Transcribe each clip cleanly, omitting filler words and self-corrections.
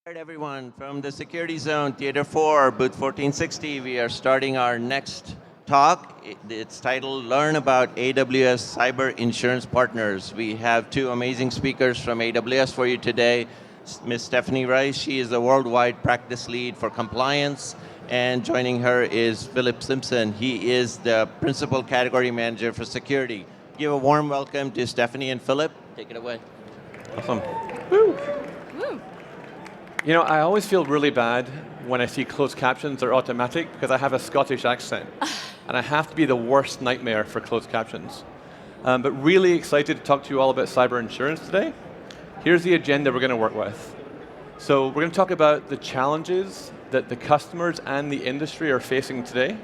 All right, everyone, from the Security Zone, Theater 4, booth 1460, we are starting our next talk. It's titled Learn About AWS Cyber Insurance Partners. We have two amazing speakers from AWS for you today. Ms. Stephanie Rice, she is the worldwide practice lead for compliance, and joining her is Philip Simpson. He is the principal category manager for security. Give a warm welcome to Stephanie and Philip. Take it away. Awesome. Woo. You know, I always feel really bad when I see closed captions are automatic because I have a Scottish accent. And I have to be the worst nightmare for closed captions. But really excited to talk to you all about cyber insurance today. Here's the agenda we're going to work with. So we're going to talk about the challenges that the customers and the industry are facing today.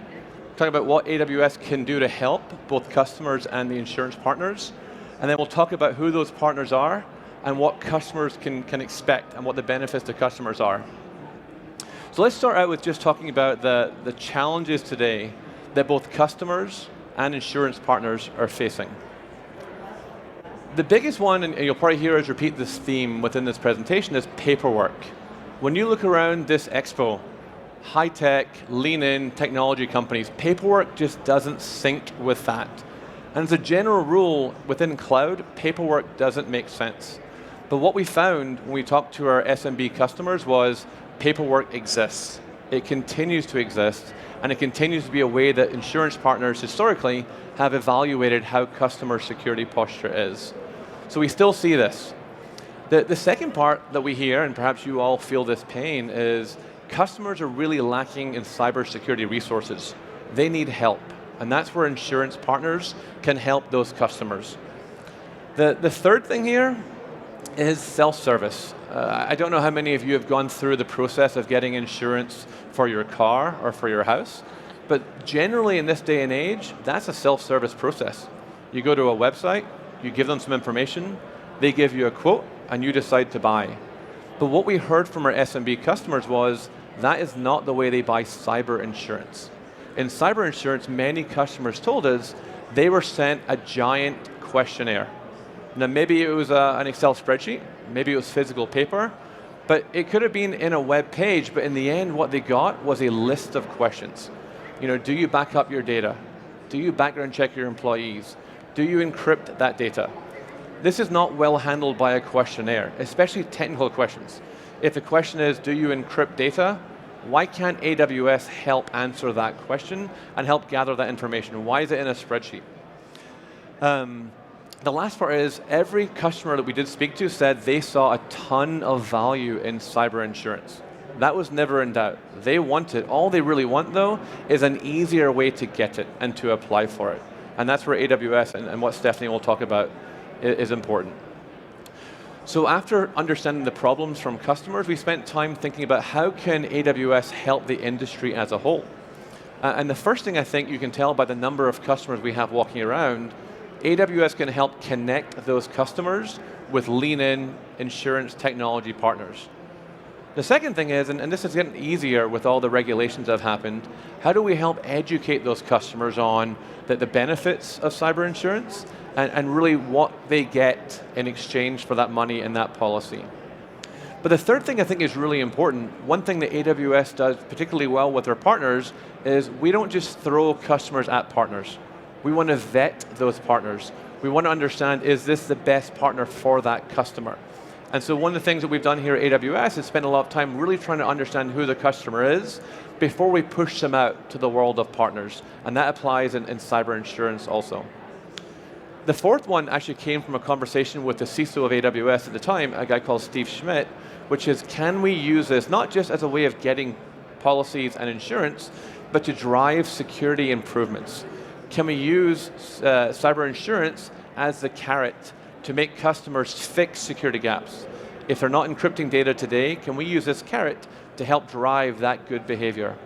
Talk about what AWS can do to help both customers and the insurance partners. And then we'll talk about who those partners are and what customers can expect and what the benefits to customers are. So let's start out with just talking about the challenges today that both customers and insurance partners are facing. The biggest one, and you'll probably hear us repeat this theme within this presentation, is paperwork. When you look around this expo, high-tech, lean-in technology companies, paperwork just doesn't sync with that. And as a general rule, within cloud, paperwork doesn't make sense. But what we found when we talked to our SMB customers was paperwork exists. It continues to exist, and it continues to be a way that insurance partners historically have evaluated how customer security posture is. So we still see this. The second part that we hear, and perhaps you all feel this pain, is customers are really lacking in cybersecurity resources. They need help, and that's where insurance partners can help those customers. The third thing here is self-service. I don't know how many of you have gone through the process of getting insurance for your car or for your house, but generally in this day and age, that's a self-service process. You go to a website, you give them some information, they give you a quote, and you decide to buy. But what we heard from our SMB customers was that is not the way they buy cyber insurance. In cyber insurance, many customers told us they were sent a giant questionnaire. Now maybe it was an Excel spreadsheet, maybe it was physical paper, but it could have been in a web page, but in the end what they got was a list of questions. You know, do you back up your data? Do you background check your employees? Do you encrypt that data? This is not well handled by a questionnaire, especially technical questions. If the question is, do you encrypt data? Why can't AWS help answer that question and help gather that information? Why is it in a spreadsheet? The last part is every customer that we did speak to said they saw a ton of value in cyber insurance. That was never in doubt. They want it. All they really want, though, is an easier way to get it and to apply for it. And that's where AWS and what Stephanie will talk about is important. So after understanding the problems from customers, we spent time thinking about how can AWS help the industry as a whole. And the first thing I think you can tell by the number of customers we have walking around, AWS can help connect those customers with lean-in insurance technology partners. The second thing is, and this is getting easier with all the regulations that have happened, how do we help educate those customers on the benefits of cyber insurance and really what they get in exchange for that money and that policy? But the third thing I think is really important, one thing that AWS does particularly well with their partners is we don't just throw customers at partners. We want to vet those partners. We want to understand, is this the best partner for that customer? And so one of the things that we've done here at AWS is spend a lot of time really trying to understand who the customer is before we push them out to the world of partners. And that applies in cyber insurance also. The fourth one actually came from a conversation with the CISO of AWS at the time, a guy called Steve Schmidt, which is, can we use this not just as a way of getting policies and insurance, but to drive security improvements? Can we use cyber insurance as the carrot to make customers fix security gaps? If they're not encrypting data today, can we use this carrot to help drive that good behavior?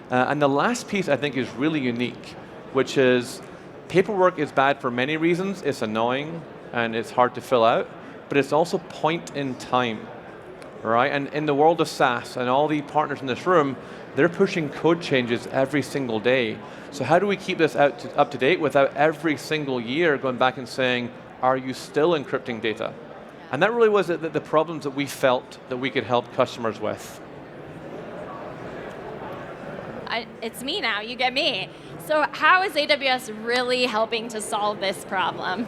And the last piece I think is really unique, which is paperwork is bad for many reasons. It's annoying and it's hard to fill out, but it's also point in time, right? And in the world of SaaS and all the partners in this room, they're pushing code changes every single day. So how do we keep this up to date without every single year going back and saying, are you still encrypting data? And that really was the problems that we felt that we could help customers with. It's me now, you get me. So how is AWS really helping to solve this problem?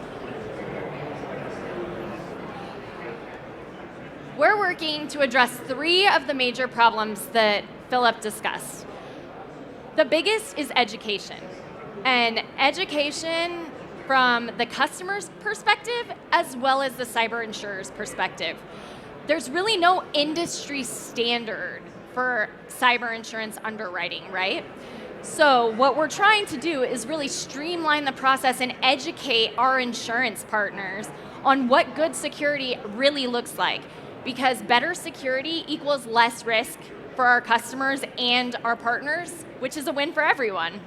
We're working to address 3 of the major problems that Philip discussed. The biggest is education. And education from the customer's perspective as well as the cyber insurer's perspective. There's really no industry standard for cyber insurance underwriting, right? So what we're trying to do is really streamline the process and educate our insurance partners on what good security really looks like. Because better security equals less risk for our customers and our partners, which is a win for everyone.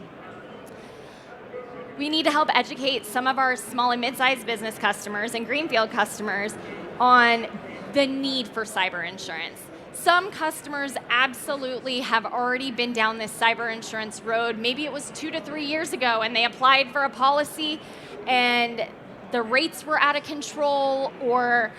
We need to help educate some of our small and mid-sized business customers and greenfield customers on the need for cyber insurance. Some customers absolutely have already been down this cyber insurance road. Maybe it was 2 to 3 years ago and they applied for a policy and the rates were out of control, or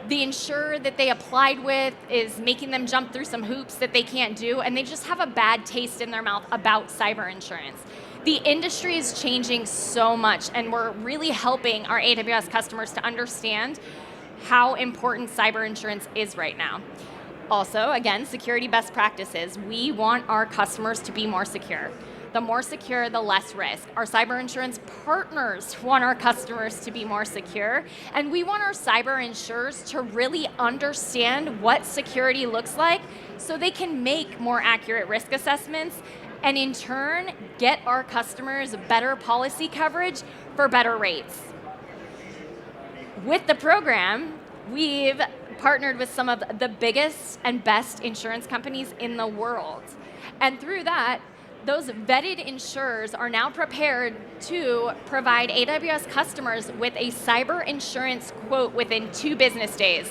the insurer that they applied with is making them jump through some hoops that they can't do, and they just have a bad taste in their mouth about cyber insurance. The industry is changing so much, and we're really helping our AWS customers to understand how important cyber insurance is right now. Also, again, security best practices. We want our customers to be more secure. The more secure, the less risk. Our cyber insurance partners want our customers to be more secure, and we want our cyber insurers to really understand what security looks like so they can make more accurate risk assessments and in turn get our customers better policy coverage for better rates. With the program, we've partnered with some of the biggest and best insurance companies in the world. And through that, those vetted insurers are now prepared to provide AWS customers with a cyber insurance quote within 2 business days.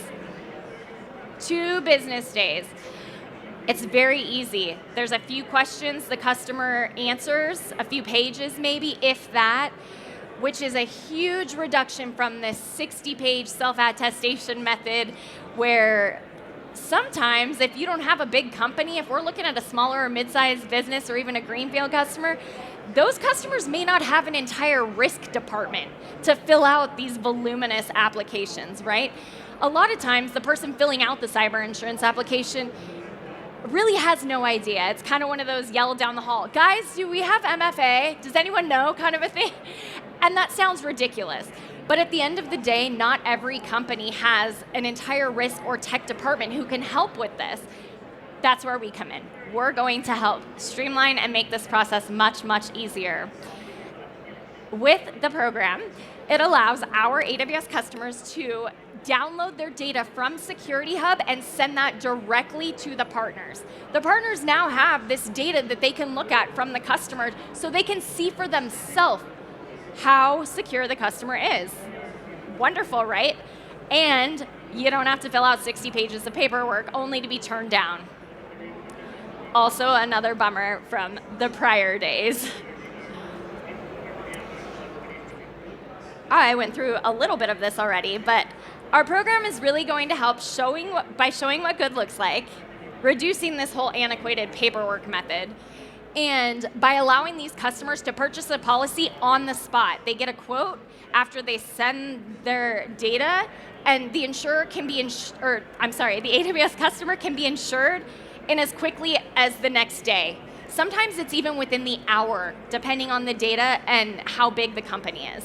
2 business days. It's very easy. There's a few questions the customer answers, a few pages maybe, if that, which is a huge reduction from this 60-page self-attestation method where sometimes if you don't have a big company, if we're looking at a smaller or mid-sized business or even a greenfield customer, those customers may not have an entire risk department to fill out these voluminous applications, right? A lot of times the person filling out the cyber insurance application really has no idea. It's kind of one of those yell down the hall, guys, do we have MFA? Does anyone know, kind of a thing? And that sounds ridiculous. But at the end of the day, not every company has an entire risk or tech department who can help with this. That's where we come in. We're going to help streamline and make this process much, much easier. With the program, it allows our AWS customers to download their data from Security Hub and send that directly to the partners. The partners now have this data that they can look at from the customer so they can see for themselves how secure the customer is. Wonderful, right? And you don't have to fill out 60 pages of paperwork only to be turned down. Also another bummer from the prior days. I went through a little bit of this already, but our program is really going to help by showing what good looks like, reducing this whole antiquated paperwork method, and by allowing these customers to purchase a policy on the spot. They get a quote after they send their data, and the insurer can be the AWS customer can be insured in as quickly as the next day. Sometimes it's even within the hour, depending on the data and how big the company is.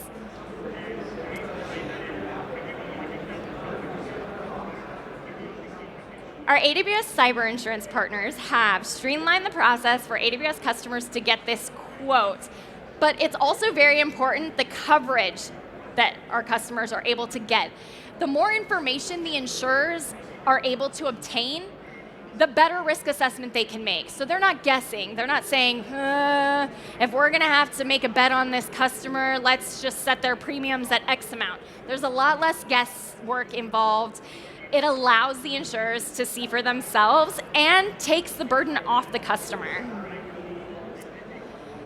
Our AWS Cyber Insurance Partners have streamlined the process for AWS customers to get this quote, but it's also very important the coverage that our customers are able to get. The more information the insurers are able to obtain, the better risk assessment they can make. So they're not guessing. They're not saying, if we're going to have to make a bet on this customer, let's just set their premiums at X amount. There's a lot less guesswork involved. It allows the insurers to see for themselves and takes the burden off the customer.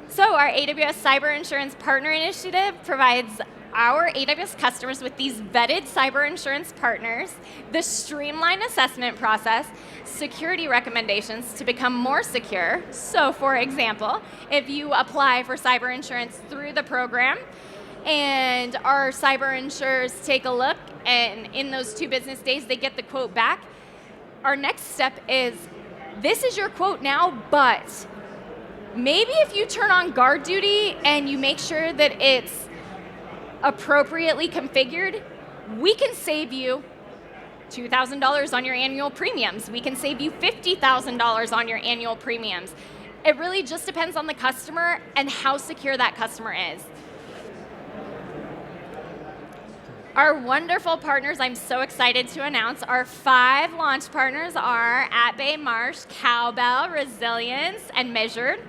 So our AWS Cyber Insurance Partner Initiative provides our AWS customers with these vetted cyber insurance partners, the streamlined assessment process, security recommendations to become more secure. So for example, if you apply for cyber insurance through the program and our cyber insurers take a look and in those 2 business days they get the quote back, our next step is, this is your quote now, but maybe if you turn on guard duty and you make sure that it's appropriately configured, we can save you $2,000 on your annual premiums. We can save you $50,000 on your annual premiums. It really just depends on the customer and how secure that customer is. Our wonderful partners, I'm so excited to announce, our 5 launch partners are AtBay, Marsh, Cowbell, Resilience, and Measured.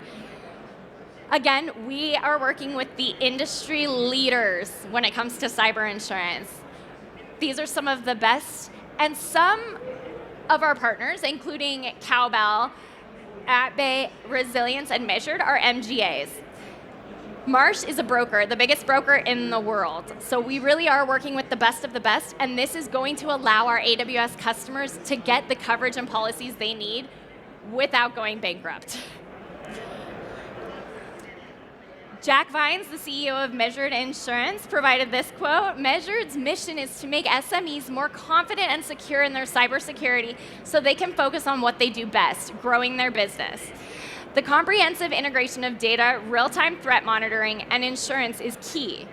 Again, we are working with the industry leaders when it comes to cyber insurance. These are some of the best, and some of our partners, including Cowbell, AtBay, Resilience, and Measured, are MGAs. Marsh is a broker, the biggest broker in the world. So we really are working with the best of the best, and this is going to allow our AWS customers to get the coverage and policies they need without going bankrupt. Jack Vines, the CEO of Measured Insurance, provided this quote: Measured's mission is to make SMEs more confident and secure in their cybersecurity so they can focus on what they do best, growing their business. The comprehensive integration of data, real-time threat monitoring, and insurance is key.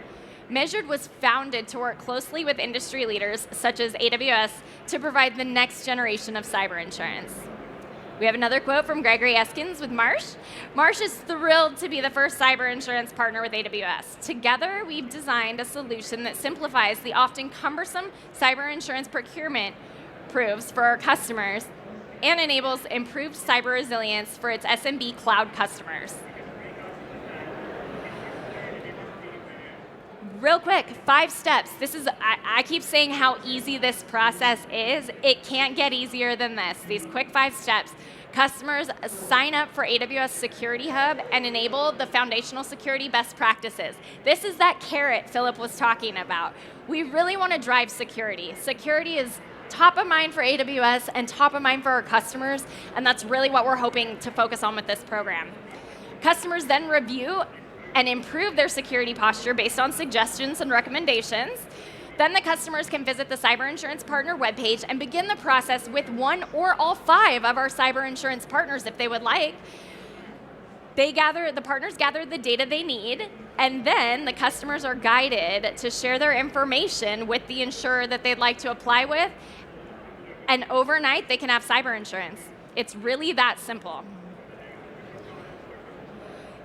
Measured was founded to work closely with industry leaders such as AWS to provide the next generation of cyber insurance. We have another quote from Gregory Eskins with Marsh. Marsh is thrilled to be the first cyber insurance partner with AWS. Together, we've designed a solution that simplifies the often cumbersome cyber insurance procurement proofs for our customers and enables improved cyber resilience for its SMB cloud customers. Real quick, 5 steps. I keep saying how easy this process is. It can't get easier than this. These quick 5 steps. Customers sign up for AWS Security Hub and enable the foundational security best practices. This is that carrot Philip was talking about. We really want to drive security. Security is top of mind for AWS and top of mind for our customers, and that's really what we're hoping to focus on with this program. Customers then review and improve their security posture based on suggestions and recommendations. Then the customers can visit the Cyber Insurance Partner webpage and begin the process with one or all 5 of our cyber insurance partners if they would like. The partners gather the data they need, and then the customers are guided to share their information with the insurer that they'd like to apply with, and overnight they can have cyber insurance. It's really that simple.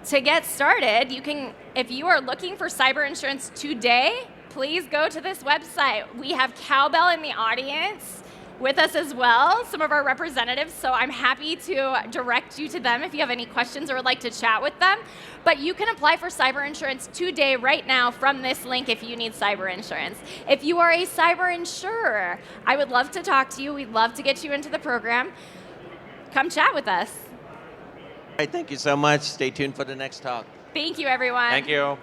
To get started, if you are looking for cyber insurance today, please go to this website. We have Cowbell in the audience with us as well, some of our representatives, so I'm happy to direct you to them if you have any questions or would like to chat with them. But you can apply for cyber insurance today, right now, from this link if you need cyber insurance. If you are a cyber insurer, I would love to talk to you. We'd love to get you into the program. Come chat with us. All right, thank you so much. Stay tuned for the next talk. Thank you, everyone. Thank you.